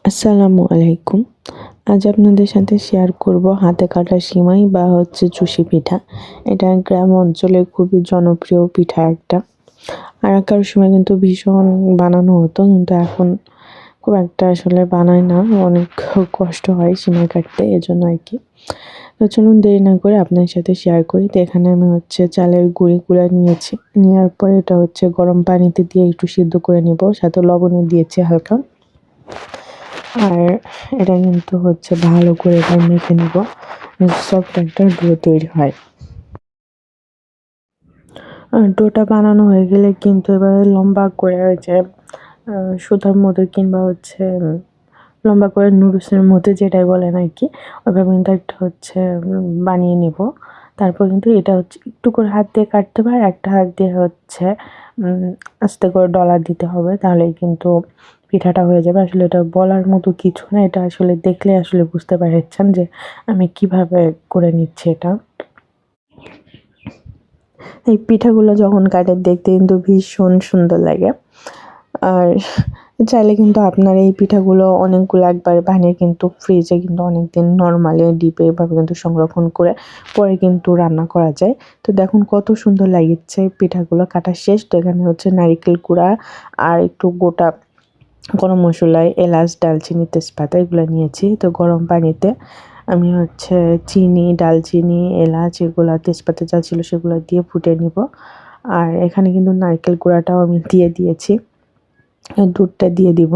আসসালামু আলাইকুম। আজ আপনাদের সাথে শেয়ার করব হাতে কাটা সিমাই বা চুষি পিঠা। এটা গ্রাম অঞ্চলে খুবই জনপ্রিয় পিঠা একটা। আগেকার সময় কিন্তু ভীষণ বানানো হতো, কিন্তু এখন খুব একটা আসলে বানায় না। অনেক কষ্ট হয় সিমাই কাটতে, এজন্য আর কি। তো চলুন দেরি না করে আপনার সাথে শেয়ার করি। তো এখানে আমি চালের গুঁড়িগুলা নিয়েছি। নেওয়ার পরে এটা গরম পানিতে দিয়ে একটু সিদ্ধ করে নিব, সাথে লবণও দিয়েছি হালকা। আর এটা কিন্তু ভালো করে এবার মেখে নিব, সফট একটা ডো তৈরি হয়। ডোটা বানানো হয়ে গেলে কিন্তু এবার লম্বা করে সুতার মতো কিংবা লম্বা করে নুডলসের মতো যেটাই বলেন আর কি, ওইভাবে কিন্তু একটা বানিয়ে নিব। তারপর কিন্তু এটা একটু করে হাত দিয়ে কাটতে হবে, আর একটা হাত দিয়ে আস্তে করে ডলা দিতে হবে, তাহলেই কিন্তু পিঠাটা হয়ে যাবে। আসলে এটা বলার মতো কিছু না, এটা আসলে দেখলে আসলে বুঝতে পারছেন যে আমি কিভাবে করে নিচ্ছি এটা। এই পিঠাগুলো যখন কাটে দেখতে কিন্তু ভীষণ সুন্দর লাগে। আর চাইলে কিন্তু আপনার এই পিঠাগুলো অনেকগুলো একবার বানিয়ে কিন্তু ফ্রিজে কিন্তু অনেকদিন নরমালি ডিপে এভাবে কিন্তু সংরক্ষণ করে পরে কিন্তু রান্না করা যায়। তো দেখুন কত সুন্দর লাগছে পিঠাগুলো কাটা শেষ। তো এখানে নারিকেল গুঁড়া আর একটু গোটা গরম মশলায় এলাচ, দালচিনি, তেজপাতা এগুলো নিয়েছি। তো গরম পানিতে আমি চিনি, দালচিনি, এলাচ এগুলা, তেজপাতা যা ছিল সেগুলো দিয়ে ফুটিয়ে নিব। আর এখানে কিন্তু নারকেল গুঁড়াটাও আমি দিয়ে দিয়েছি। দুধটা দিয়ে দিব।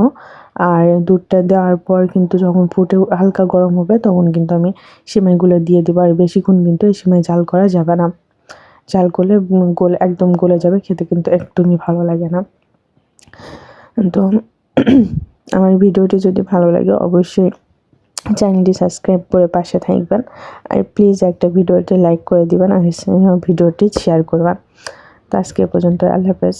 আর দুধটা দেওয়ার পর কিন্তু যখন ফুটে হালকা গরম হবে, তখন কিন্তু আমি সিমাইগুলো দিয়ে দিব। আর বেশিক্ষণ কিন্তু এই সিমাই জাল করা যাবে না। জাল করলে একদম গলে যাবে, খেতে কিন্তু একদমই ভালো লাগে না। তো আমার ভিডিওটি যদি ভালো লাগে অবশ্যই চ্যানেলটি সাবস্ক্রাইব করে পাশে থাকবেন। আর প্লিজ একটা ভিডিওটি লাইক করে দিবেন, আর ভিডিওটি শেয়ার করবেন। তো আজকে এ পর্যন্ত। আল্লাহ হাফেজ।